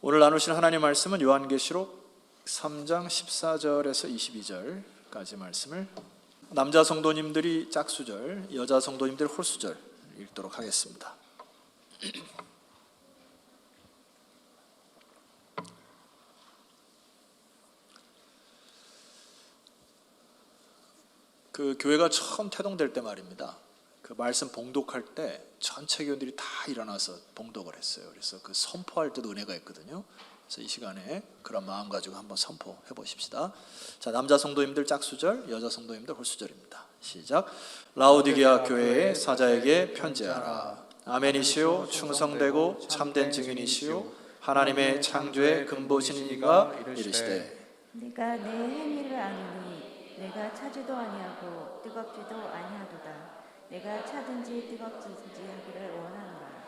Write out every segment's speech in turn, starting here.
오늘 나누신 하나님 말씀은 요한계시록 3장 14절에서 22절까지 말씀을 남자 성도님들이 짝수절, 여자 성도님들이 홀수절 읽도록 하겠습니다. 그 교회가 처음 태동될 때 말입니다. 그 말씀 봉독할 때 전체 교인들이 다 일어나서 봉독을 했어요. 그래서 그 선포할 때도 은혜가 있거든요. 그래서 이 시간에 그런 마음 가지고 한번 선포해 보십시다. 자, 남자 성도님들 짝수절, 여자 성도님들 홀수절입니다. 시작. 라오디게아 교회의 사자에게 편지하라. 아멘이시오, 충성되고 참된 증인이시오, 하나님의 창조의 근보신 이가 이르시되 네가 내 행위를 아노니 내가 차지도 아니하고 뜨겁지도 아니하도다. 내가 차든지 뜨겁든지 하기를 원하노라.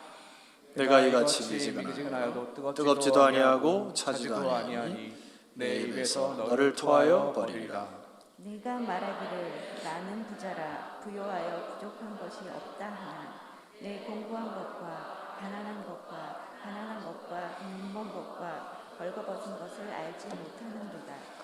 내가 이같이 미지근하여도 뜨겁지도 아니하고 차지도 아니하니 내 입에서 너를 토하여 버리리라. 네가 말하기를 나는 부자라 부요하여 부족한 것이 없다 하나 내 공부한 것과 가난한 것과 눈먼 것과 벌거벗은 것을 알지 못하는도다.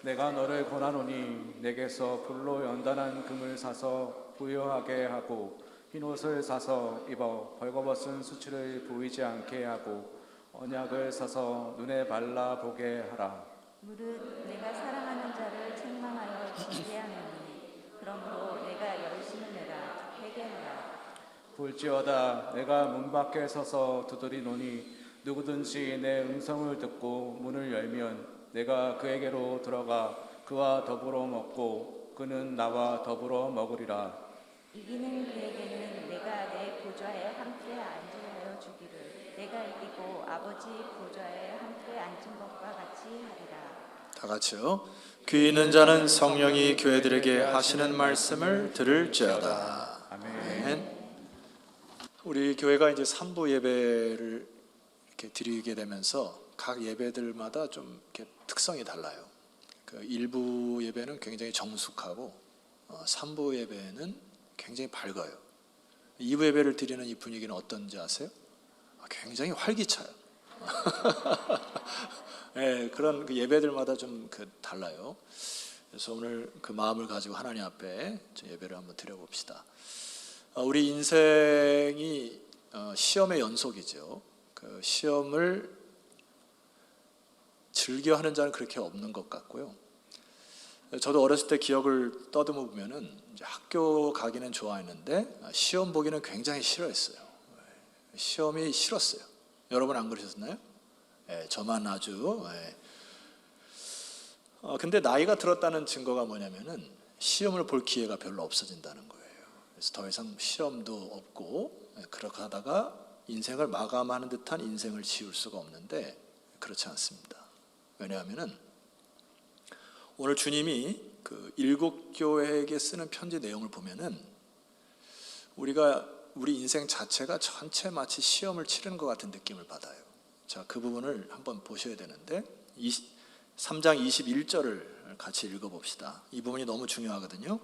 내가 너를 권하노니 내게서 불로 연단한 금을 사서 부요하게 하고 흰옷을 사서 입어 벌거벗은 수치를 보이지 않게 하고 언약을 사서 눈에 발라 보게 하라. 무릇 내가 사랑하는 자를 책망하여 징계하노니 그러므로 내가 열심을 내라 회개하라. 볼지어다 내가 문 밖에 서서 두드리노니 누구든지 내 음성을 듣고 문을 열면 내가 그에게로 들어가 그와 더불어 먹고 그는 나와 더불어 먹으리라. 이기는 그에게는 내가 내 보좌에 함께 앉게 하여 주기를 내가 이기고 아버지 보좌에 함께 앉은 것과 같이 하리라. 다 같이요. 귀 있는 자는 성령이 교회들에게 하시는 말씀을 들을지어다. 아멘. 우리 교회가 이제 3부 예배를 이렇게 드리게 되면서 각 예배들마다 좀 이렇게 특성이 달라요. 그 1부 예배는 굉장히 정숙하고 3부 예배는 굉장히 밝아요. 2부 예배를 드리는 이 분위기는 어떤지 아세요? 굉장히 활기차요. 네, 그런 그 예배들마다 좀 달라요. 그래서 오늘 그 마음을 가지고 하나님 앞에 예배를 한번 드려봅시다. 우리 인생이 시험의 연속이죠. 그 시험을 즐겨하는 자는 그렇게 없는 것 같고요. 저도 어렸을 때 기억을 떠듬어 보면은 이제 학교 가기는 좋아했는데 시험 보기는 굉장히 싫어했어요. 시험이 싫었어요. 여러분 안 그러셨나요? 네, 저만 아주. 네. 근데 나이가 들었다는 증거가 뭐냐면은 시험을 볼 기회가 별로 없어진다는 거예요. 그래서 더 이상 시험도 없고 그렇게 하다가 인생을 마감하는 듯한 인생을 지울 수가 없는데 그렇지 않습니다. 왜냐하면은 오늘 주님이 그 7교회에게 쓰는 편지 내용을 보면은 우리 인생 자체가 전체 마치 시험을 치르는 것 같은 느낌을 받아요. 자, 그 부분을 한번 보셔야 되는데 3장 21절을 같이 읽어봅시다. 이 부분이 너무 중요하거든요.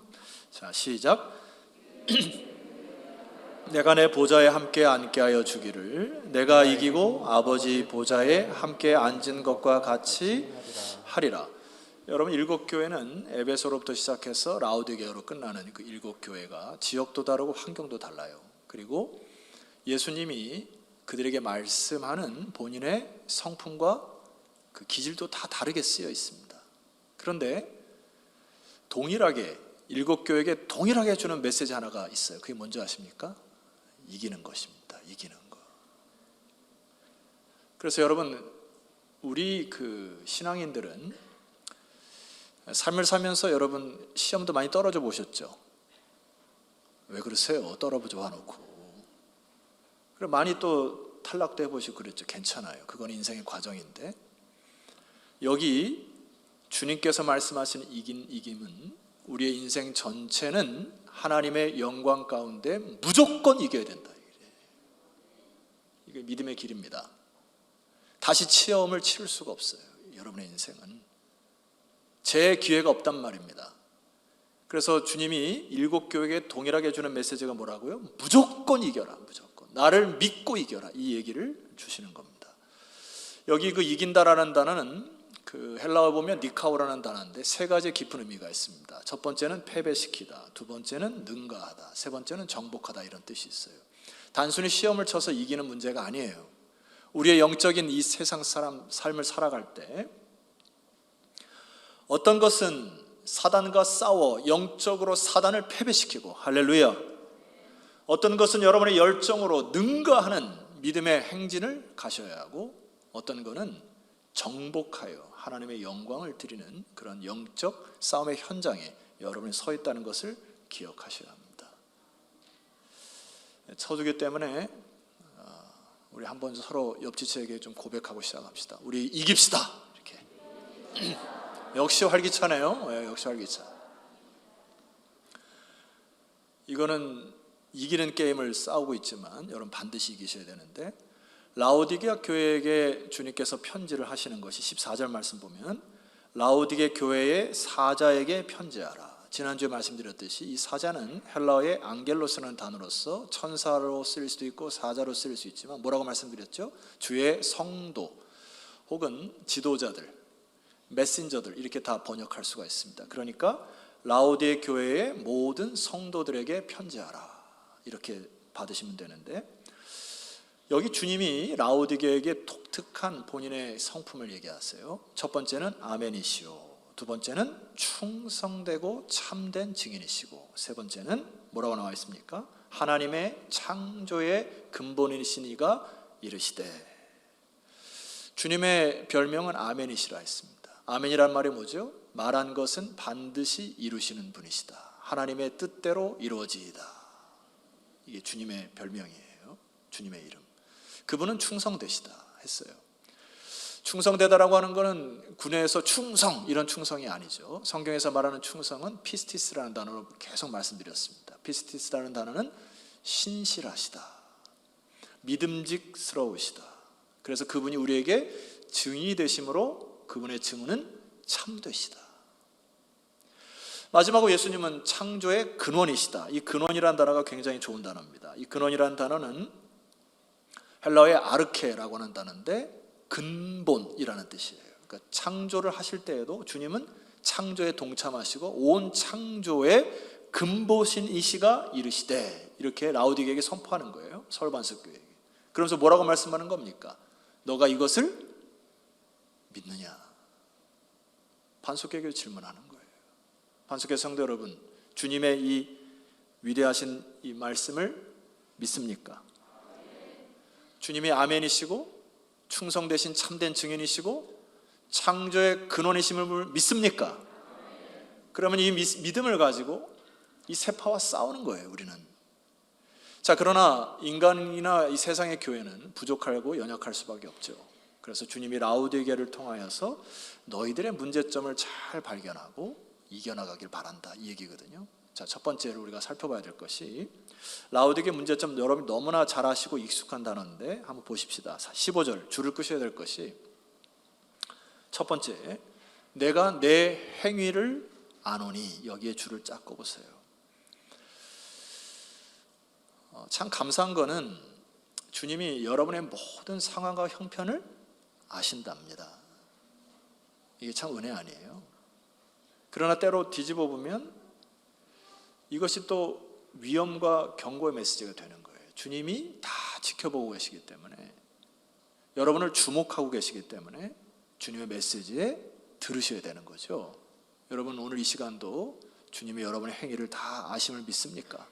자, 시작. 내가 내 보좌에 함께 앉게 하여 주기를 내가 이기고 아버지 보좌에 함께 앉은 것과 같이 하리라. 여러분 7교회는 에베소로부터 시작해서 라오디게아로 끝나는 그 7교회가 지역도 다르고 환경도 달라요. 그리고 예수님이 그들에게 말씀하는 본인의 성품과 그 기질도 다 다르게 쓰여 있습니다. 그런데 동일하게 7교회에게 동일하게 주는 메시지 하나가 있어요. 그게 뭔지 아십니까? 이기는 것입니다. 이기는 것. 그래서 여러분 우리 그 신앙인들은 삶을 살면서 여러분 시험도 많이 떨어져 보셨죠? 왜 그러세요? 떨어져 봐놓고. 그리고 많이 또 탈락도 해보시고 그랬죠. 괜찮아요. 그건 인생의 과정인데 여기 주님께서 말씀하신 이김은 우리의 인생 전체는 하나님의 영광 가운데 무조건 이겨야 된다. 이게 믿음의 길입니다. 다시 시험을 치를 수가 없어요. 여러분의 인생은 제 기회가 없단 말입니다. 그래서 주님이 7교회에게 동일하게 주는 메시지가 뭐라고요? 무조건 이겨라. 무조건 나를 믿고 이겨라. 이 얘기를 주시는 겁니다. 여기 그 이긴다라는 단어는 그 헬라어 보면 니카오라는 단어인데 세 가지 깊은 의미가 있습니다. 첫 번째는 패배시키다, 두 번째는 능가하다, 세 번째는 정복하다, 이런 뜻이 있어요. 단순히 시험을 쳐서 이기는 문제가 아니에요. 우리의 영적인 이 세상 삶을 살아갈 때 어떤 것은 사단과 싸워 영적으로 사단을 패배시키고, 할렐루야, 어떤 것은 여러분의 열정으로 능가하는 믿음의 행진을 가셔야 하고, 어떤 것은 정복하여 하나님의 영광을 드리는 그런 영적 싸움의 현장에 여러분이 서 있다는 것을 기억하셔야 합니다. 서두기 때문에 우리 한번 서로 옆지체에게 좀 고백하고 시작합시다. 우리 이깁시다. 이렇게. 역시 활기차네요. 역시 활기차. 이거는 이기는 게임을 싸우고 있지만 여러분 반드시 이기셔야 되는데, 라오디게아 교회에게 주님께서 편지를 하시는 것이 14절 말씀 보면 라오디게 교회의 사자에게 편지하라. 지난주에 말씀드렸듯이 이 사자는 헬라어의 앙겔로스라는 단어로서 천사로 쓰일 수도 있고 사자로 쓰일 수 있지만 뭐라고 말씀드렸죠? 주의 성도 혹은 지도자들, 메신저들, 이렇게 다 번역할 수가 있습니다. 그러니까 라오디게 교회의 모든 성도들에게 편지하라, 이렇게 받으시면 되는데, 여기 주님이 라오디게에게 독특한 본인의 성품을 얘기하세요. 첫 번째는 아멘이시오, 두 번째는 충성되고 참된 증인이시고, 세 번째는 뭐라고 나와 있습니까? 하나님의 창조의 근본이신 이가 이르시되. 주님의 별명은 아멘이시라 했습니다. 아멘이란 말이 뭐죠? 말한 것은 반드시 이루시는 분이시다. 하나님의 뜻대로 이루어지이다. 이게 주님의 별명이에요. 주님의 이름. 그분은 충성되시다 했어요. 충성되다라고 하는 것은 군에서 충성, 이런 충성이 아니죠. 성경에서 말하는 충성은 피스티스라는 단어로 계속 말씀드렸습니다. 피스티스라는 단어는 신실하시다, 믿음직스러우시다. 그래서 그분이 우리에게 증인이 되심으로 그분의 증언은 참되시다. 마지막으로 예수님은 창조의 근원이시다. 이 근원이라는 단어가 굉장히 좋은 단어입니다. 이 근원이라는 단어는 헬라어의 아르케라고 하는 단어인데 근본이라는 뜻이에요. 그러니까 창조를 하실 때에도 주님은 창조에 동참하시고 온 창조의 근본이시가 이르시되, 이렇게 라오디게에게 선포하는 거예요. 서울반석교회에게. 그러면서 뭐라고 말씀하는 겁니까? 너가 이것을 믿느냐? 반석교회에게 질문하는 거예요. 반석교회 성도 여러분, 주님의 이 위대하신 이 말씀을 믿습니까? 주님이 아멘이시고 충성되신 참된 증인이시고 창조의 근원이심을 믿습니까? 그러면 이 믿음을 가지고 이 세파와 싸우는 거예요, 우리는. 자, 그러나 인간이나 이 세상의 교회는 부족하고 연약할 수밖에 없죠. 그래서 주님이 라오디게를 통하여서 너희들의 문제점을 잘 발견하고 이겨나가길 바란다, 이 얘기거든요. 자, 첫 번째로 우리가 살펴봐야 될 것이, 라오디게 문제점 여러분이 너무나 잘 아시고 익숙한 단어인데 한번 보십시다. 15절 줄을 끄셔야 될 것이, 첫 번째, 내가 내 행위를 아노니, 여기에 줄을 쫙 꺼보세요. 참 감사한 거는 주님이 여러분의 모든 상황과 형편을 아신답니다. 이게 참 은혜 아니에요? 그러나 때로 뒤집어 보면 이것이 또 위험과 경고의 메시지가 되는 거예요. 주님이 다 지켜보고 계시기 때문에, 여러분을 주목하고 계시기 때문에 주님의 메시지에 들으셔야 되는 거죠. 여러분, 오늘 이 시간도 주님이 여러분의 행위를 다 아심을 믿습니까?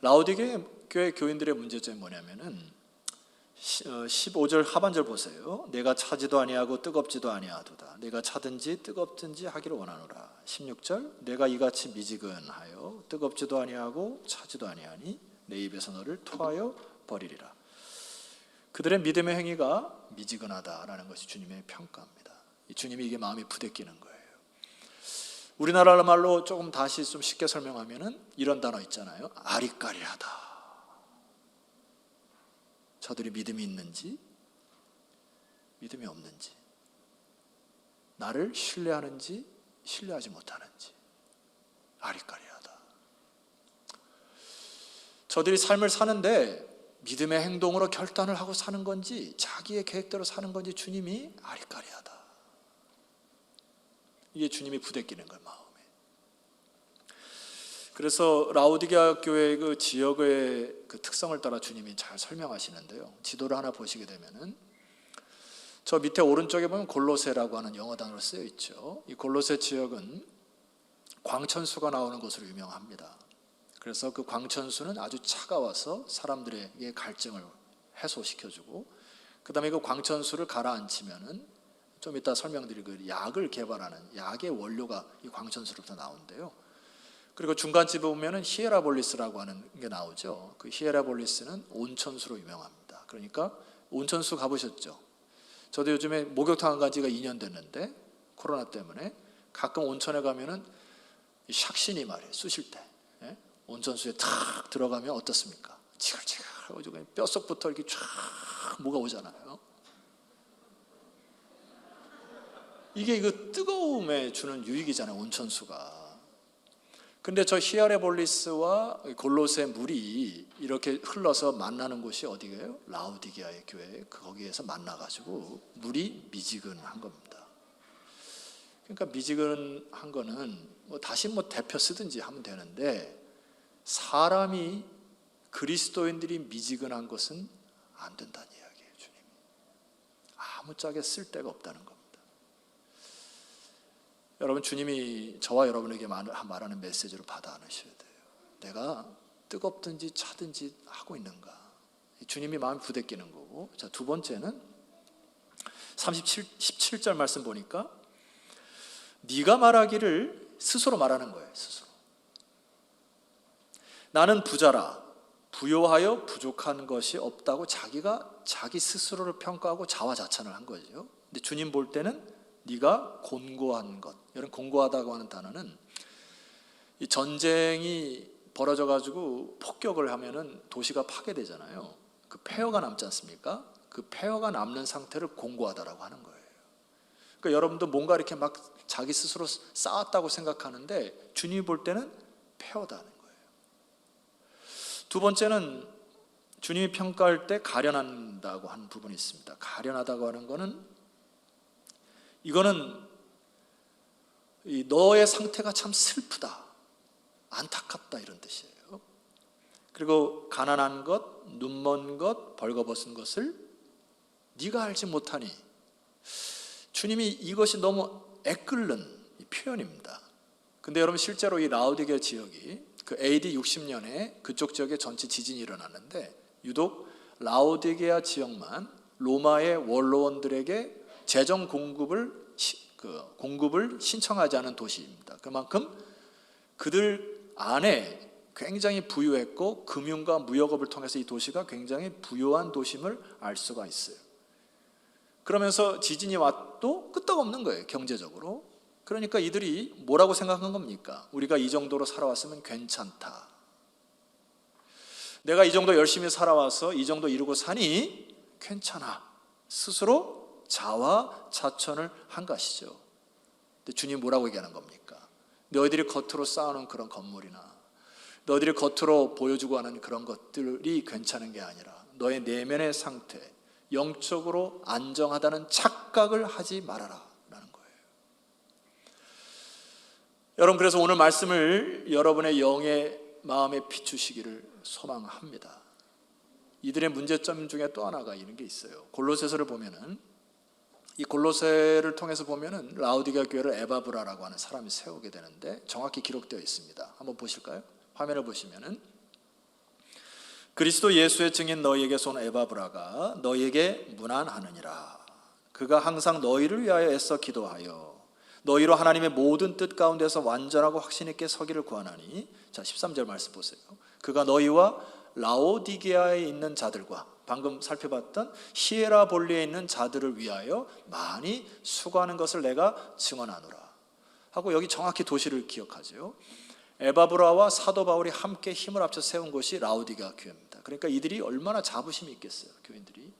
라오디게 교회 교인들의 문제점이 뭐냐면은 15절 하반절 보세요. 내가 차지도 아니하고 뜨겁지도 아니하도다. 내가 차든지 뜨겁든지 하기를 원하노라. 16절, 내가 이같이 미지근하여 뜨겁지도 아니하고 차지도 아니하니 내 입에서 너를 토하여 버리리라. 그들의 믿음의 행위가 미지근하다라는 것이 주님의 평가입니다. 주님이 이게 마음이 부대끼는 거예요. 우리나라 말로 조금 다시 좀 쉽게 설명하면은 이런 단어 있잖아요. 아리까리하다. 저들이 믿음이 있는지 믿음이 없는지, 나를 신뢰하는지 신뢰하지 못하는지, 아리까리하다. 저들이 삶을 사는데 믿음의 행동으로 결단을 하고 사는 건지 자기의 계획대로 사는 건지 주님이 아리까리하다. 이게 주님이 부대끼는 거예요, 마음에. 그래서 라오디게아 교회의 그 지역의 그 특성을 따라 주님이 잘 설명하시는데요. 지도를 하나 보시게 되면은 저 밑에 오른쪽에 보면 골로새라고 하는 영어 단어로 쓰여 있죠. 이 골로새 지역은 광천수가 나오는 곳으로 유명합니다. 그래서 그 광천수는 아주 차가워서 사람들에게 갈증을 해소시켜주고, 그 다음에 그 광천수를 가라앉히면은 좀 이따 설명드릴 그 약을 개발하는 약의 원료가 이 광천수로부터 나온대요. 그리고 중간집에 보면은 히에라볼리스라고 하는 게 나오죠. 그 히에라볼리스는 온천수로 유명합니다. 그러니까 온천수 가보셨죠? 저도 요즘에 목욕탕 안 간 지가 2년 됐는데 코로나 때문에 가끔 온천에 가면은 샥신이 말이에요. 쑤실 때 온천수에 탁 들어가면 어떻습니까? 지글지글하고 뼛속부터 이렇게 쫙 뭐가 오잖아요. 이게 그 뜨거움에 주는 유익이잖아요, 온천수가. 근데 저 히아레볼리스와 골로새 물이 이렇게 흘러서 만나는 곳이 어디예요? 라오디게아의 교회. 거기에서 만나가지고 물이 미지근한 겁니다. 그러니까 미지근한 거는 다시 대표 쓰든지 하면 되는데, 사람이 그리스도인들이 미지근한 것은 안 된다는 이야기예요, 주님이. 아무짝에 쓸데가 없다는 겁니다. 여러분, 주님이 저와 여러분에게 말하는 메시지로 받아 안으셔야 돼요. 내가 뜨겁든지 차든지 하고 있는가? 주님이 마음이 부대끼는 거고. 자, 두 번째는 17절 말씀 보니까 네가 말하기를, 스스로 말하는 거예요. 스스로. 나는 부자라, 부요하여 부족한 것이 없다고 자기 스스로를 평가하고 자화자찬을 한 거죠. 근데 주님 볼 때는 네가 곤고한 것, 이런 곤고하다고 하는 단어는 이 전쟁이 벌어져 가지고 폭격을 하면은 도시가 파괴되잖아요. 그 폐허가 남지 않습니까? 그 폐허가 남는 상태를 곤고하다라고 하는 거예요. 그러니까 여러분도 뭔가 이렇게 막 자기 스스로 쌓았다고 생각하는데 주님이 볼 때는 폐허다는 거예요. 두 번째는 주님이 평가할 때 가련한다고 하는 부분이 있습니다. 가련하다고 하는 거는, 이거는 너의 상태가 참 슬프다, 안타깝다, 이런 뜻이에요. 그리고 가난한 것, 눈먼 것, 벌거벗은 것을 네가 알지 못하니, 주님이 이것이 너무 애끓는 표현입니다. 근데 여러분, 실제로 이 라오디게아 지역이 그 AD 60년에 그쪽 지역에 전체 지진이 일어났는데 유독 라오디게아 지역만 로마의 원로원들에게 재정 공급을 신청하지 않은 도시입니다. 그만큼 그들 안에 굉장히 부유했고 금융과 무역업을 통해서 이 도시가 굉장히 부유한 도심을 알 수가 있어요. 그러면서 지진이 와도 끄떡없는 거예요, 경제적으로. 그러니까 이들이 뭐라고 생각한 겁니까? 우리가 이 정도로 살아왔으면 괜찮다. 내가 이 정도 열심히 살아와서 이 정도 이루고 사니 괜찮아. 스스로 자화자찬을 한 것이죠. 근데 주님 뭐라고 얘기하는 겁니까? 너희들이 겉으로 쌓아놓은 그런 건물이나 너희들이 겉으로 보여주고 하는 그런 것들이 괜찮은 게 아니라 너의 내면의 상태, 영적으로 안정하다는 착각을 하지 말아라 라는 거예요. 여러분, 그래서 오늘 말씀을 여러분의 영의 마음에 비추시기를 소망합니다. 이들의 문제점 중에 또 하나가 이런 게 있어요. 골로새서를 보면은, 이 골로새를 통해서 보면은 라오디게아 교회를 에바브라라고 하는 사람이 세우게 되는데 정확히 기록되어 있습니다. 한번 보실까요? 화면을 보시면은, 그리스도 예수의 증인 너희에게서 온 에바브라가 너희에게 문안하느니라. 그가 항상 너희를 위하여 애써 기도하여 너희로 하나님의 모든 뜻 가운데서 완전하고 확신 있게 서기를 구하나니. 자, 13절 말씀 보세요. 그가 너희와 라오디게아에 있는 자들과 방금 살펴봤던 히에라볼리에 있는 자들을 위하여 많이 수고하는 것을 내가 증언하노라 하고, 여기 정확히 도시를 기억하죠. 에바브라와 사도 바울이 함께 힘을 합쳐 세운 곳이 라오디게아 교회입니다. 그러니까 이들이 얼마나 자부심이 있겠어요, 교인들이.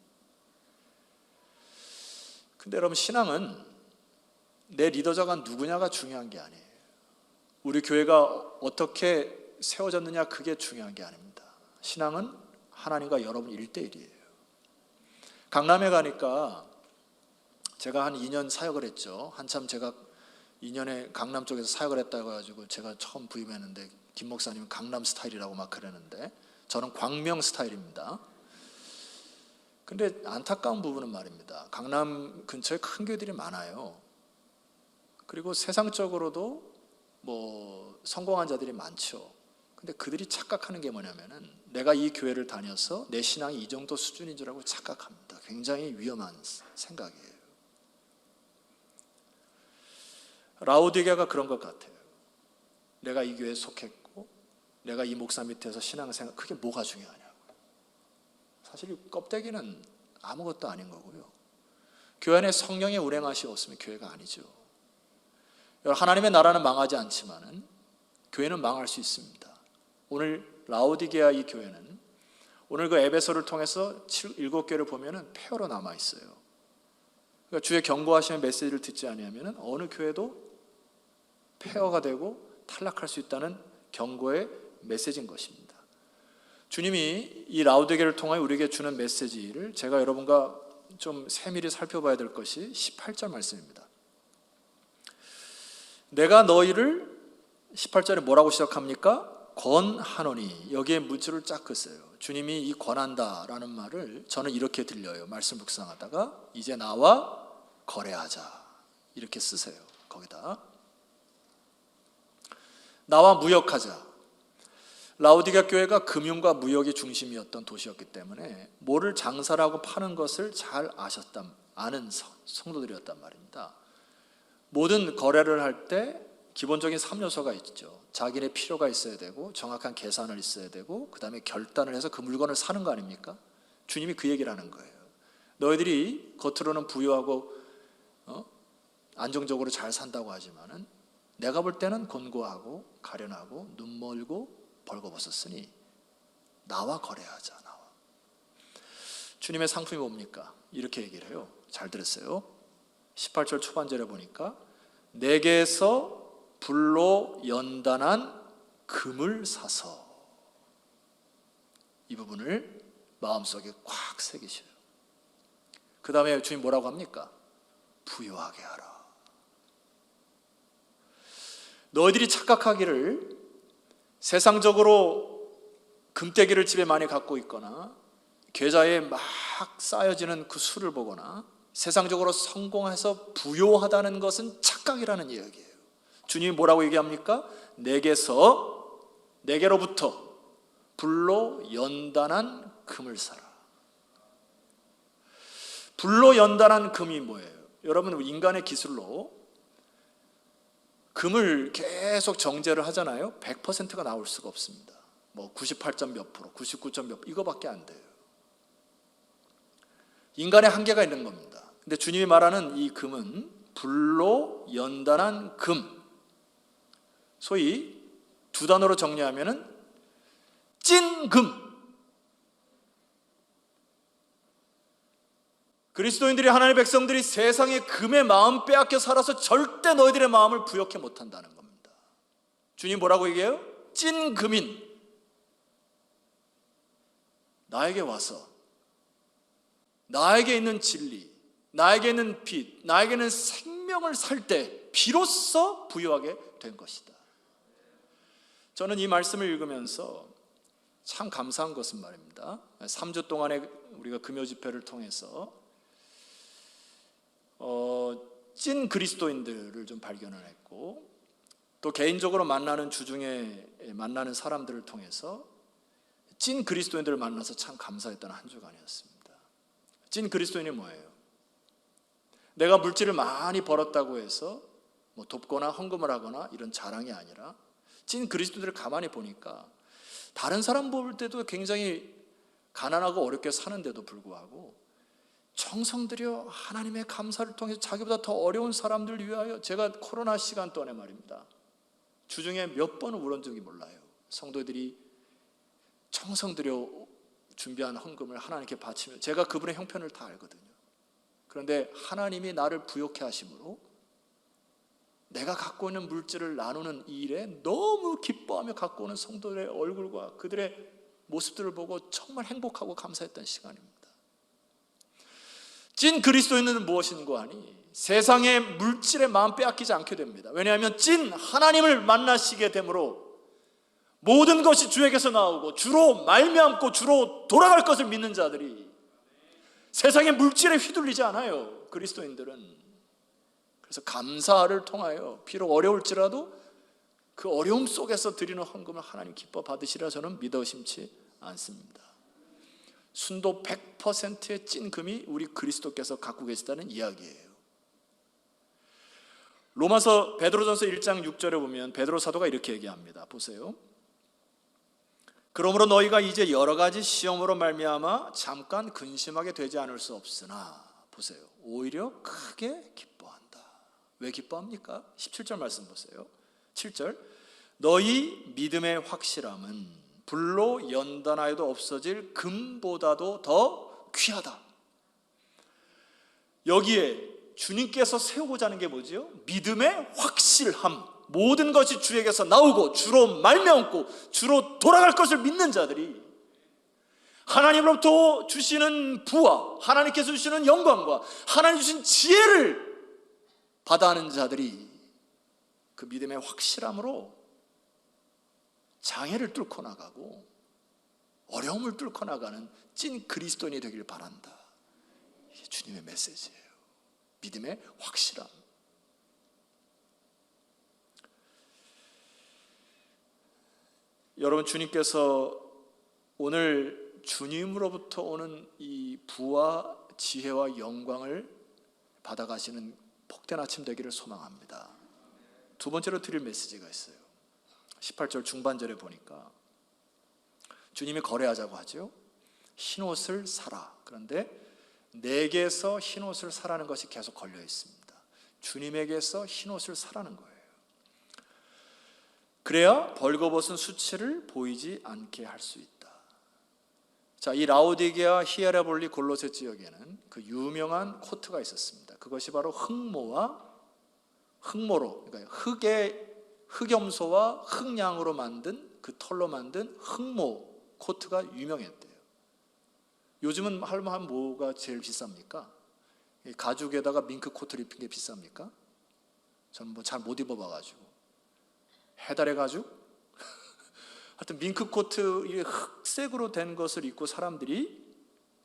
근데 여러분, 신앙은 내 리더자가 누구냐가 중요한 게 아니에요. 우리 교회가 어떻게 세워졌느냐, 그게 중요한 게 아닙니다. 신앙은 하나님과 여러분 1대1이에요. 강남에 가니까 제가 한 2년 사역을 했죠. 한참 제가 2년에 강남 쪽에서 사역을 했다고 해가지고 제가 처음 부임했는데 김 목사님은 강남 스타일이라고 막 그러는데 저는 광명 스타일입니다. 근데 안타까운 부분은 말입니다. 강남 근처에 큰 교회들이 많아요. 그리고 세상적으로도 뭐 성공한 자들이 많죠. 근데 그들이 착각하는 게 뭐냐면은 내가 이 교회를 다녀서 내 신앙이 이 정도 수준인 줄 알고 착각합니다. 굉장히 위험한 생각이에요. 라오디게아가 그런 것 같아요. 내가 이 교회에 속했고 내가 이 목사 밑에서 신앙생활, 그게 뭐가 중요하냐고. 사실 이 껍데기는 아무것도 아닌 거고요. 교회 안에 성령의 운행하시 없으면 교회가 아니죠. 하나님의 나라는 망하지 않지만은 교회는 망할 수 있습니다. 오늘 라오디게아 이 교회는 오늘 그 에베소를 통해서 7교회를 보면은 폐허로 남아 있어요. 그러니까 주의 경고하시는 메시지를 듣지 아니하면은 어느 교회도 폐허가 되고 탈락할 수 있다는 경고의 메시지인 것입니다. 주님이 이 라오디게아를 통하여 우리에게 주는 메시지를 제가 여러분과 좀 세밀히 살펴봐야 될 것이 18절 말씀입니다. 내가 너희를 18절에 뭐라고 시작합니까? 권하노니. 여기에 문줄을 쫙 긋어요. 주님이 이 권한다라는 말을 저는 이렇게 들려요. 말씀 묵상하다가 이제 나와 거래하자 이렇게 쓰세요. 거기다 나와 무역하자. 라오디게아 교회가 금융과 무역이 중심이었던 도시였기 때문에 뭐를 장사라고 파는 것을 잘 아는 성도들이었단 말입니다. 모든 거래를 할 때 기본적인 3요소가 있죠. 자기네 필요가 있어야 되고 정확한 계산을 있어야 되고 그 다음에 결단을 해서 그 물건을 사는 거 아닙니까? 주님이 그 얘기를 하는 거예요. 너희들이 겉으로는 부유하고 안정적으로 잘 산다고 하지만은 내가 볼 때는 곤고하고 가련하고 눈멀고 벌거벗었으니 나와 거래하자. 나와. 주님의 상품이 뭡니까? 이렇게 얘기를 해요. 잘 들었어요. 18절 초반절에 보니까 내게서 불로 연단한 금을 사서, 이 부분을 마음속에 꽉 새기셔요. 그 다음에 주님 뭐라고 합니까? 부유하게 하라. 너희들이 착각하기를 세상적으로 금떼기를 집에 많이 갖고 있거나 계좌에 막 쌓여지는 그 수를 보거나 세상적으로 성공해서 부요하다는 것은 착각이라는 이야기예요. 주님이 뭐라고 얘기합니까? 내게로부터 불로 연단한 금을 사라. 불로 연단한 금이 뭐예요? 여러분, 인간의 기술로 금을 계속 정제를 하잖아요. 100%가 나올 수가 없습니다. 뭐 98점 몇 프로, 99점 몇 프로, 이거밖에 안 돼요. 인간의 한계가 있는 겁니다. 근데 주님이 말하는 이 금은 불로 연단한 금, 소위 두 단어로 정리하면은 찐금. 그리스도인들이, 하나님의 백성들이 세상의 금의 마음 빼앗겨 살아서 절대 너희들의 마음을 부욕해 못한다는 겁니다. 주님 뭐라고 얘기해요? 찐금인 나에게 와서 나에게 있는 진리, 나에게 있는 빛, 나에게 있는 생명을 살 때 비로소 부유하게 된 것이다. 저는 이 말씀을 읽으면서 참 감사한 것은 말입니다. 3주 동안에 우리가 금요 집회를 통해서 찐 그리스도인들을 좀 발견을 했고, 또 개인적으로 만나는 주중에 만나는 사람들을 통해서 찐 그리스도인들을 만나서 참 감사했던 한 주간이었습니다. 찐 그리스도인이 뭐예요? 내가 물질을 많이 벌었다고 해서 뭐 돕거나 헌금을 하거나 이런 자랑이 아니라, 찐 그리스도인들을 가만히 보니까 다른 사람 볼 때도 굉장히 가난하고 어렵게 사는데도 불구하고 정성 들여 하나님의 감사를 통해서 자기보다 더 어려운 사람들 위하여, 제가 코로나 시간 동안에 말입니다, 주중에 몇 번을 울은 적이 몰라요. 성도들이 정성 들여 준비한 헌금을 하나님께 바치며, 제가 그분의 형편을 다 알거든요. 그런데 하나님이 나를 부욕해 하심으로 내가 갖고 있는 물질을 나누는 이 일에 너무 기뻐하며 갖고 오는 성도들의 얼굴과 그들의 모습들을 보고 정말 행복하고 감사했던 시간입니다. 찐 그리스도인은 무엇인고 하니 세상의 물질의 마음 빼앗기지 않게 됩니다. 왜냐하면 찐 하나님을 만나시게 되므로 모든 것이 주에게서 나오고 주로 말미암고 주로 돌아갈 것을 믿는 자들이 세상의 물질에 휘둘리지 않아요. 그리스도인들은. 그래서 감사를 통하여 비록 어려울지라도 그 어려움 속에서 드리는 헌금을 하나님 기뻐 받으시리라 저는 믿어 의심치 않습니다. 순도 100%의 찐금이 우리 그리스도께서 갖고 계시다는 이야기예요. 로마서 베드로전서 1장 6절에 보면 베드로 사도가 이렇게 얘기합니다. 보세요. 그러므로 너희가 이제 여러 가지 시험으로 말미암아 잠깐 근심하게 되지 않을 수 없으나 보세요. 오히려 크게 기뻐한다. 왜 기뻐합니까? 17절 말씀 보세요. 7절 너희 믿음의 확실함은 불로 연단하여도 없어질 금보다도 더 귀하다. 여기에 주님께서 세우고자 하는 게 뭐죠? 믿음의 확실함. 모든 것이 주에게서 나오고 주로 말미암고 주로 돌아갈 것을 믿는 자들이 하나님으로부터 주시는 부와 하나님께서 주시는 영광과 하나님 주신 지혜를 받아하는 자들이 그 믿음의 확실함으로 장애를 뚫고 나가고 어려움을 뚫고 나가는 찐 그리스도인이 되길 바란다. 이게 주님의 메시지예요. 믿음의 확실함. 여러분, 주님께서 오늘 주님으로부터 오는 이 부와 지혜와 영광을 받아가시는 복된 아침 되기를 소망합니다. 두 번째로 드릴 메시지가 있어요. 18절 중반절에 보니까 주님이 거래하자고 하죠. 흰옷을 사라. 그런데 내게서 흰옷을 사라는 것이 계속 걸려 있습니다. 주님에게서 흰옷을 사라는 거예요. 그래야 벌거벗은 수치를 보이지 않게 할 수 있다. 자, 이 라오디게아, 히에라볼리, 골로새 지역에는 그 유명한 코트가 있었습니다. 그것이 바로 흑모로, 그러니까 흑염소와 흑양으로 만든 그 털로 만든 흑모 코트가 유명했대요. 요즘은 한 뭐가 제일 비쌉니까? 가죽에다가 밍크 코트를 입힌 게 비쌉니까? 저는 뭐 잘 못 입어봐가지고. 해달의 가죽? 하여튼 밍크 코트, 흑색으로 된 것을 입고 사람들이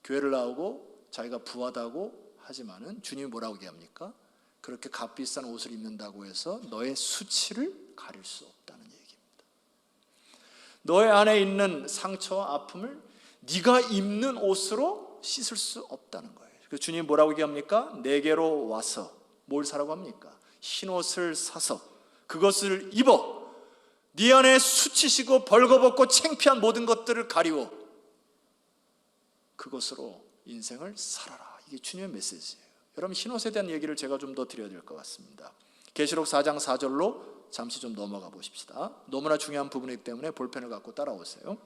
교회를 나오고 자기가 부하다고 하지만은 주님이 뭐라고 얘기합니까? 그렇게 값비싼 옷을 입는다고 해서 너의 수치를 가릴 수 없다는 얘기입니다. 너의 안에 있는 상처와 아픔을 네가 입는 옷으로 씻을 수 없다는 거예요. 그래서 주님이 뭐라고 얘기합니까? 내게로 와서 뭘 사라고 합니까? 흰옷을 사서 그것을 입어 네 안에 수치시고 벌거벗고 창피한 모든 것들을 가리워 그것으로 인생을 살아라. 이게 주님의 메시지예요. 여러분, 흰옷에 대한 얘기를 제가 좀 더 드려야 될 것 같습니다. 계시록 4장 4절로 잠시 좀 넘어가 보십시다. 너무나 중요한 부분이기 때문에 볼펜을 갖고 따라오세요.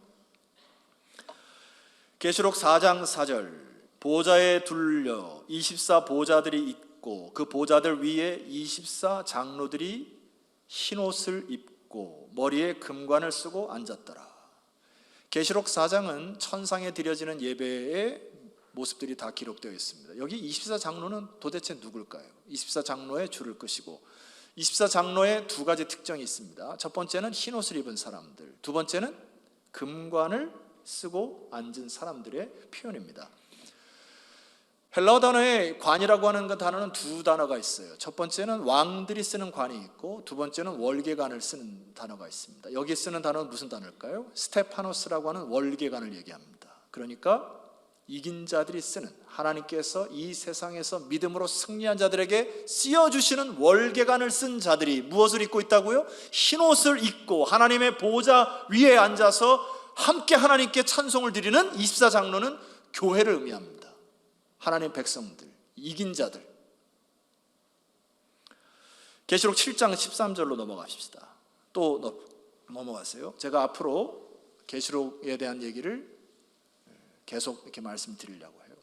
계시록 4장 4절 보좌에 둘려 24 보좌들이 있고 그 보좌들 위에 24 장로들이 흰옷을 입고 머리에 금관을 쓰고 앉았더라. 계시록 4장은 천상에 드려지는 예배의 모습들이 다 기록되어 있습니다. 여기 24 장로는 도대체 누굴까요? 24 장로의 줄을 끄시고 24 장로의 두 가지 특징이 있습니다. 첫 번째는 흰옷을 입은 사람들, 두 번째는 금관을 쓰고 앉은 사람들의 표현입니다. 헬라어 단어의 관이라고 하는 그 단어는 두 단어가 있어요. 첫 번째는 왕들이 쓰는 관이 있고 두 번째는 월계관을 쓰는 단어가 있습니다. 여기 쓰는 단어는 무슨 단어일까요? 스테파노스라고 하는 월계관을 얘기합니다. 그러니까 이긴 자들이 쓰는, 하나님께서 이 세상에서 믿음으로 승리한 자들에게 씌워주시는 월계관을 쓴 자들이 무엇을 입고 있다고요? 흰옷을 입고 하나님의 보좌 위에 앉아서 함께 하나님께 찬송을 드리는 24 장로는 교회를 의미합니다. 하나님의 백성들, 이긴 자들. 계시록 7장 13절로 넘어가십시다. 또 넘어가세요. 제가 앞으로 계시록에 대한 얘기를 계속 이렇게 말씀드리려고 해요.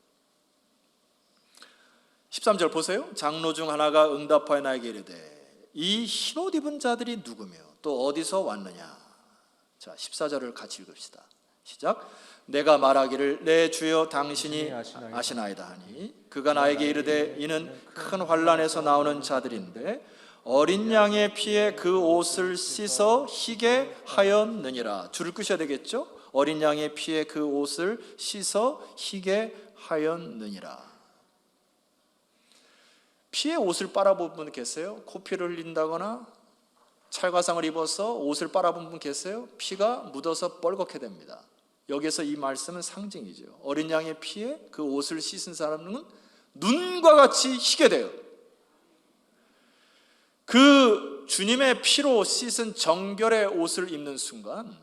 13절 보세요. 장로 중 하나가 응답하여 나에게 이르되 이 흰옷 입은 자들이 누구며 또 어디서 왔느냐. 자, 14절을 같이 읽읍시다. 시작. 내가 말하기를 내 주여 당신이 당신이 아시나이다 하니 그가 나에게 이르되 이는 큰 환난에서 나오는 자들인데 어린 양의 피에 그 옷을 씻어 희게 하였느니라. 줄을 끄셔야 되겠죠? 어린 양의 피에 그 옷을 씻어 희게 하였느니라. 피에 옷을 빨아본 분 계세요? 코피를 흘린다거나 찰과상을 입어서 옷을 빨아본 분 계세요? 피가 묻어서 뻘겋게 됩니다. 여기서 이 말씀은 상징이죠. 어린 양의 피에 그 옷을 씻은 사람은 눈과 같이 희게 돼요. 그 주님의 피로 씻은 정결의 옷을 입는 순간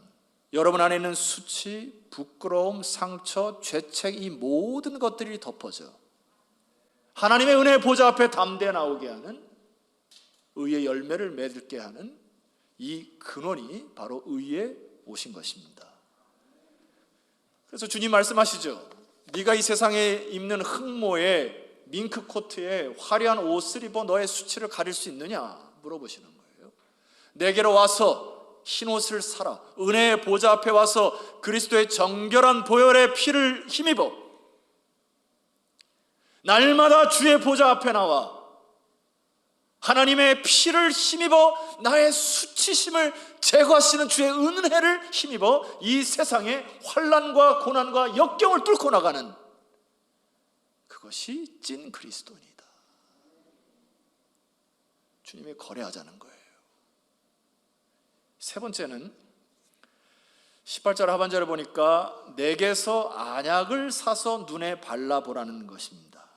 여러분 안에 있는 수치, 부끄러움, 상처, 죄책 이 모든 것들이 덮어져 하나님의 은혜의 보좌 앞에 담대히 나오게 하는 의의 열매를 맺게 하는 이 근원이 바로 의의 옷인 것입니다. 그래서 주님 말씀하시죠. 네가 이 세상에 입는 흑모에 밍크 코트에 화려한 옷을 입어 너의 수치를 가릴 수 있느냐 물어보시는 거예요. 내게로 와서 흰 옷을 사라. 은혜의 보좌 앞에 와서 그리스도의 정결한 보혈의 피를 힘입어 날마다 주의 보좌 앞에 나와 하나님의 피를 힘입어 나의 수치심을 제거하시는 주의 은혜를 힘입어 이 세상의 환난과 고난과 역경을 뚫고 나가는 그것이 찐 그리스도인이다. 주님이 거래하자는 거예요. 세 번째는 18절 하반절을 보니까 내게서 안약을 사서 눈에 발라보라는 것입니다.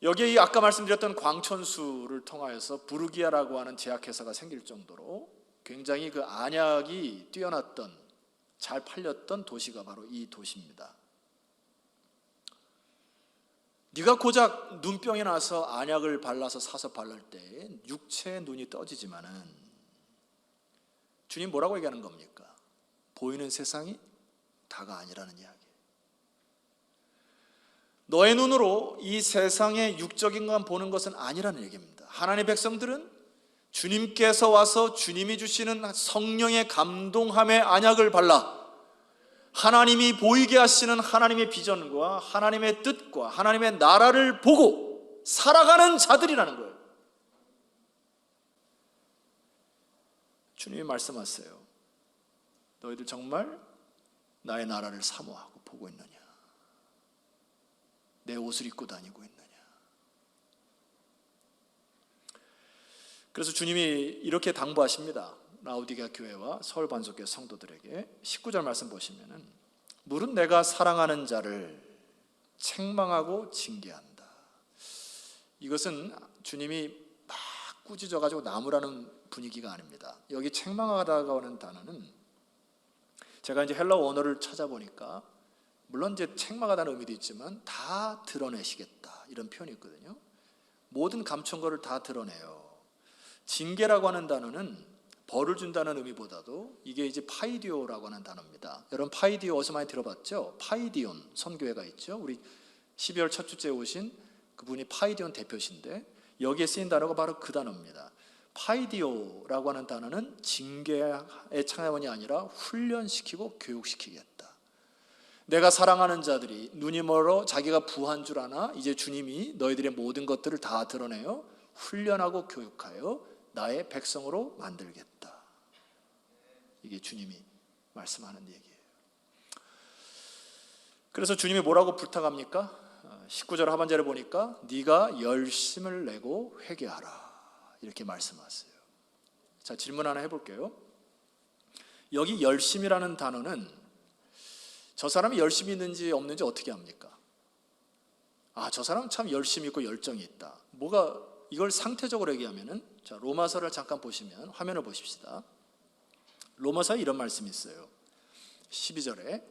여기에 이 아까 말씀드렸던 광천수를 통하여서 부르기아라고 하는 제약회사가 생길 정도로 굉장히 그 안약이 뛰어났던 잘 팔렸던 도시가 바로 이 도시입니다. 네가 고작 눈병이 나서 안약을 발라서 사서 바를 때 육체의 눈이 떠지지만은 주님 뭐라고 얘기하는 겁니까? 보이는 세상이 다가 아니라는 이야기. 너의 눈으로 이 세상의 육적인 것 보는 것은 아니라는 얘기입니다. 하나님의 백성들은 주님께서 와서 주님이 주시는 성령의 감동함의 안약을 발라 하나님이 보이게 하시는 하나님의 비전과 하나님의 뜻과 하나님의 나라를 보고 살아가는 자들이라는 거예요. 주님이 말씀하세요. 너희들 정말 나의 나라를 사모하고 보고 있느냐? 내 옷을 입고 다니고 있느냐? 그래서 주님이 이렇게 당부하십니다. 라우디게아 교회와 서울 반석교회 성도들에게 19절 말씀 보시면은 물은 내가 사랑하는 자를 책망하고 징계한다. 이것은 주님이 막 꾸짖어가지고 나무라는 분위기가 아닙니다. 여기 책망하다가 오는 단어는 제가 이제 헬라어 원어를 찾아보니까 물론 이제 책망하다는 의미도 있지만 다 드러내시겠다 이런 표현이 있거든요. 모든 감춘 거를 다 드러내요. 징계라고 하는 단어는 벌을 준다는 의미보다도 이게 이제 파이디오라고 하는 단어입니다. 여러분 파이디오 어디서 많이 들어봤죠? 파이디온 선교회가 있죠. 우리 12월 첫 주째에 오신 그분이 파이디온 대표신데 여기에 쓰인 단어가 바로 그 단어입니다. 파이디오라고 하는 단어는 징계의 차원이 아니라 훈련시키고 교육시키겠다. 내가 사랑하는 자들이 눈이 멀어 자기가 부한 줄 아나 이제 주님이 너희들의 모든 것들을 다 드러내어 훈련하고 교육하여 나의 백성으로 만들겠다. 이게 주님이 말씀하는 얘기예요. 그래서 주님이 뭐라고 부탁합니까? 19절 하반절에 보니까 네가 열심을 내고 회개하라 이렇게 말씀하세요. 자, 질문 하나 해볼게요. 여기 열심이라는 단어는 저 사람이 열심히 있는지 없는지 어떻게 합니까? 아, 저 사람은 참 열심히 있고 열정이 있다. 뭐가 이걸 상태적으로 얘기하면은 자, 로마서를 잠깐 보시면 화면을 보십시다. 로마서에 이런 말씀이 있어요. 12절에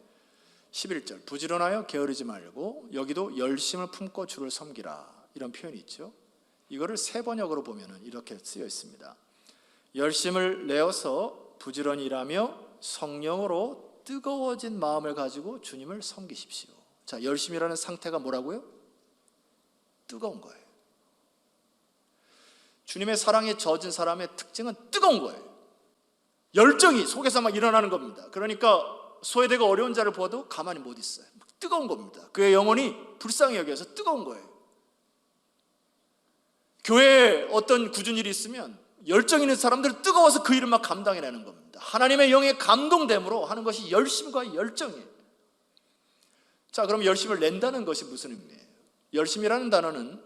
11절 부지런하여 게으르지 말고 여기도 열심을 품고 주를 섬기라 이런 표현이 있죠. 이거를 세 번역으로 보면은 이렇게 쓰여 있습니다. 열심을 내어서 부지런히 일하며 성령으로 뜨거워진 마음을 가지고 주님을 섬기십시오. 자, 열심이라는 상태가 뭐라고요? 뜨거운 거예요. 주님의 사랑에 젖은 사람의 특징은 뜨거운 거예요. 열정이 속에서 막 일어나는 겁니다. 그러니까 소외되고 어려운 자를 보아도 가만히 못 있어요. 뜨거운 겁니다. 그의 영혼이 불쌍히 여겨서 뜨거운 거예요. 교회에 어떤 굳은 일이 있으면 열정 있는 사람들 뜨거워서 그 일을 막 감당해내는 겁니다. 하나님의 영에 감동됨으로 하는 것이 열심과 열정이에요. 자, 그럼 열심을 낸다는 것이 무슨 의미예요? 열심이라는 단어는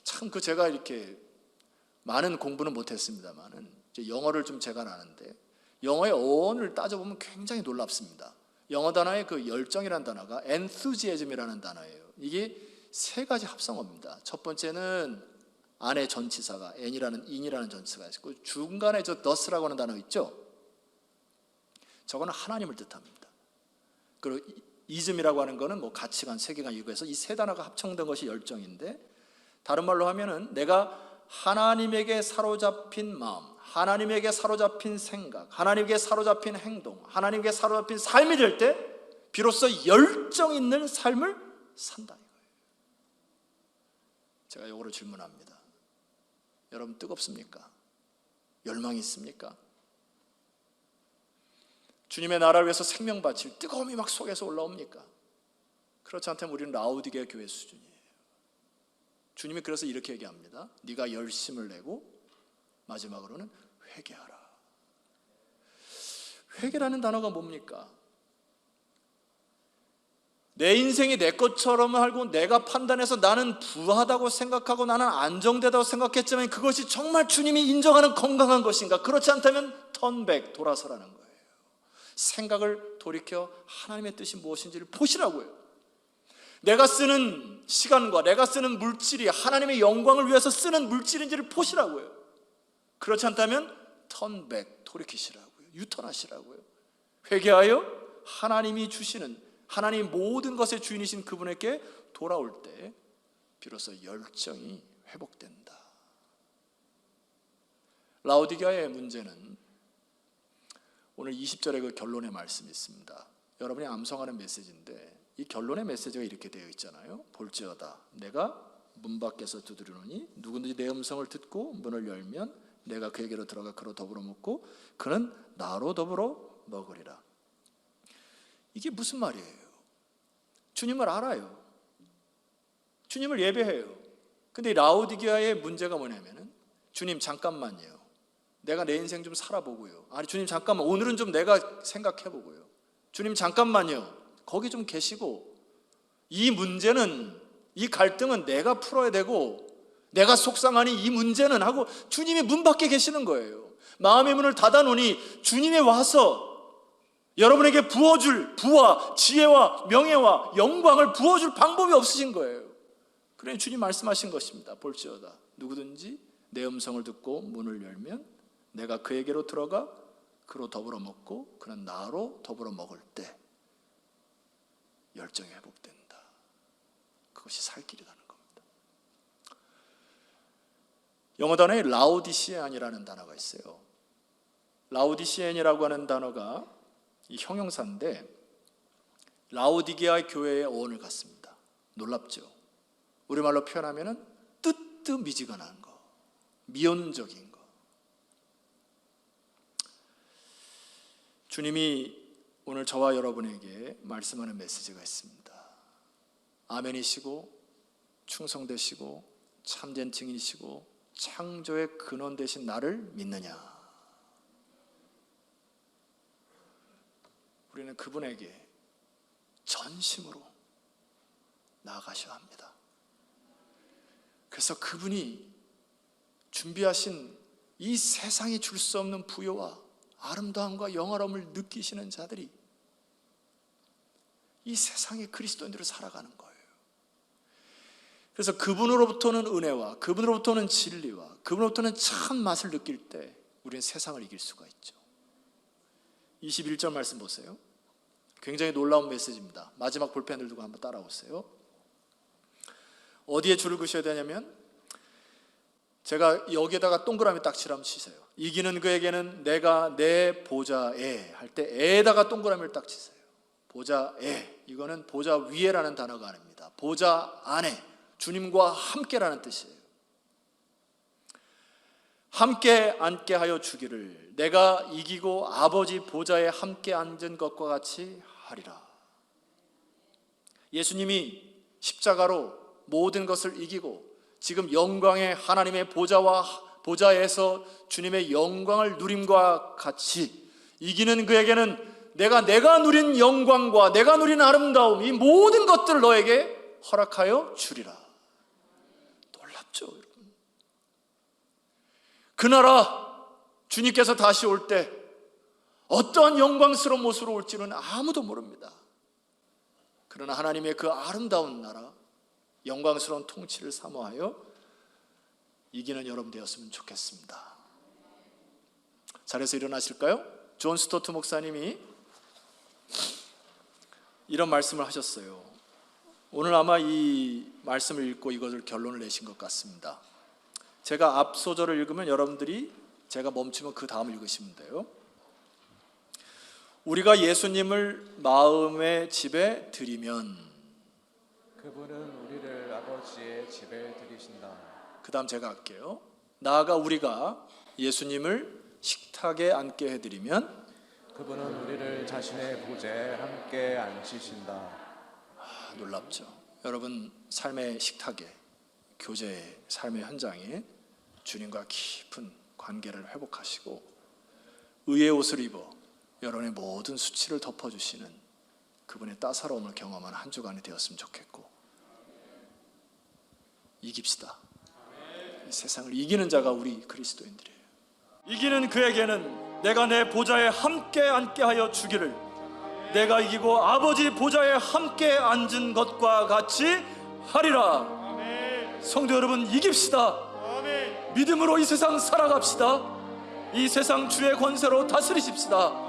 참 제가 이렇게 많은 공부는 못했습니다만은 영어를 좀 제가 아는데 영어의 어원을 따져보면 굉장히 놀랍습니다. 영어 단어의 그 열정이라는 단어가 enthusiasm이라는 단어예요. 이게 세 가지 합성어입니다. 첫 번째는 안에 전치사가 in이라는 전치사가 있고 중간에 저 thus라고 하는 단어 있죠? 저거는 하나님을 뜻합니다. 그리고 ism이라고 하는 거는 뭐 가치관, 세계관 이거에서 이 세 단어가 합성된 것이 열정인데, 다른 말로 하면은 내가 하나님에게 사로잡힌 마음, 하나님에게 사로잡힌 생각, 하나님에게 사로잡힌 행동, 하나님에게 사로잡힌 삶이 될 때 비로소 열정 있는 삶을 산다 이거예요. 제가 이거를 질문합니다. 여러분 뜨겁습니까? 열망이 있습니까? 주님의 나라를 위해서 생명 바칠 뜨거움이 막 속에서 올라옵니까? 그렇지 않다면 우리는 라오디게아 교회 수준이에요. 주님이 그래서 이렇게 얘기합니다. 네가 열심을 내고 마지막으로는 회개하라. 회개라는 단어가 뭡니까? 내 인생이 내 것처럼 알고 내가 판단해서 나는 부하다고 생각하고 나는 안정되다고 생각했지만 그것이 정말 주님이 인정하는 건강한 것인가? 그렇지 않다면 턴백, 돌아서라는 거예요. 생각을 돌이켜 하나님의 뜻이 무엇인지를 보시라고요. 내가 쓰는 시간과 내가 쓰는 물질이 하나님의 영광을 위해서 쓰는 물질인지를 보시라고요. 그렇지 않다면 턴백, 돌이키시라고요. 유턴하시라고요. 회개하여 하나님이 주시는, 하나님 모든 것의 주인이신 그분에게 돌아올 때 비로소 열정이 회복된다. 라오디게아의 문제는 오늘 20절의 그 결론의 말씀이 있습니다. 여러분이 암송하는 메시지인데 이 결론의 메시지가 이렇게 되어 있잖아요. 볼지어다 내가 문 밖에서 두드리노니 누구든지 내 음성을 듣고 문을 열면 내가 그에게로 들어가 그로 더불어 먹고 그는 나로 더불어 먹으리라. 이게 무슨 말이에요? 주님을 알아요. 주님을 예배해요. 근데 라오디게아의 문제가 뭐냐면은 주님 잠깐만요. 내가 내 인생 좀 살아보고요. 아니 주님 잠깐만 오늘은 좀 내가 생각해보고요. 주님 잠깐만요. 거기 좀 계시고 이 문제는 이 갈등은 내가 풀어야 되고 내가 속상하니 이 문제는 하고 주님이 문 밖에 계시는 거예요. 마음의 문을 닫아놓으니 주님이 와서 여러분에게 부어줄 부와 지혜와 명예와 영광을 부어줄 방법이 없으신 거예요. 그러니 주님 말씀하신 것입니다. 볼지어다 누구든지 내 음성을 듣고 문을 열면 내가 그에게로 들어가 그로 더불어 먹고 그는 나로 더불어 먹을 때 열정이 회복된다. 그것이 살 길이라는 겁니다. 영어 단어에 라오디시안이라는 단어가 있어요. 라오디시안이라고 하는 단어가 이 형용사인데 라오디게아 교회의 어원을 갖습니다. 놀랍죠? 우리말로 표현하면 뜨뜻미지근한 거, 미온적인 거. 주님이 오늘 저와 여러분에게 말씀하는 메시지가 있습니다. 아멘이시고 충성되시고 참된 증인이시고 창조의 근원 되신 나를 믿느냐? 우리는 그분에게 전심으로 나아가셔야 합니다. 그래서 그분이 준비하신 이 세상이 줄 수 없는 부요와 아름다움과 영화로움을 느끼시는 자들이 이 세상의 그리스도인들을 살아가는 거예요. 그래서 그분으로부터는 은혜와 그분으로부터는 진리와 그분으로부터는 참 맛을 느낄 때 우리는 세상을 이길 수가 있죠. 21절 말씀 보세요. 굉장히 놀라운 메시지입니다. 마지막 볼펜을 두고 한번 따라오세요. 어디에 줄을 그셔야 되냐면 제가 여기에다가 동그라미 딱 칠하면 치세요. 이기는 그에게는 내가 내 보좌에 할 때 에에다가 동그라미를 딱 치세요. 보좌에, 이거는 보좌 위에라는 단어가 아닙니다. 보좌 안에 주님과 함께라는 뜻이에요. 함께 앉게 하여 주기를 내가 이기고 아버지 보좌에 함께 앉은 것과 같이 하리라. 예수님이 십자가로 모든 것을 이기고 지금 영광의 하나님의 보좌에서 주님의 영광을 누림과 같이 이기는 그에게는 내가 누린 영광과 내가 누린 아름다움, 이 모든 것들을 너에게 허락하여 주리라. 놀랍죠, 여러분? 그 나라 주님께서 다시 올 때 어떠한 영광스러운 모습으로 올지는 아무도 모릅니다. 그러나 하나님의 그 아름다운 나라, 영광스러운 통치를 사모하여 이기는 여러분 되었으면 좋겠습니다. 자리에서 일어나실까요? 존 스토트 목사님이 이런 말씀을 하셨어요. 오늘 아마 이 말씀을 읽고 이것을 결론을 내신 것 같습니다. 제가 앞 소절을 읽으면 여러분들이 제가 멈추면 그 다음을 읽으시면 돼요. 우리가 예수님을 마음의 집에 들이면 그분은 우리를 아버지의 집에 들이신다. 그 다음 제가 할게요. 나아가 우리가 예수님을 식탁에 앉게 해드리면 그분은 우리를 자신의 보좌에 함께 앉히신다. 놀랍죠. 여러분 삶의 식탁에, 교제의 삶의 현장에 주님과 깊은 관계를 회복하시고 의의 옷을 입어 여러분의 모든 수치를 덮어주시는 그분의 따사로움을 경험하는 한 주간이 되었으면 좋겠고, 이깁시다. 이 세상을 이기는 자가 우리 그리스도인들이에요. 이기는 그에게는 내가 내 보좌에 함께 앉게 하여 주기를 내가 이기고 아버지 보좌에 함께 앉은 것과 같이 하리라. 성도 여러분, 이깁시다. 믿음으로 이 세상 살아갑시다. 이 세상 주의 권세로 다스리십시다.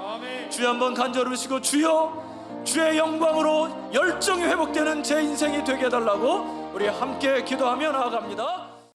주여 한번 간절히 부르시고, 주여 주의 영광으로 열정이 회복되는 제 인생이 되게 해달라고 우리 함께 기도하며 나아갑니다.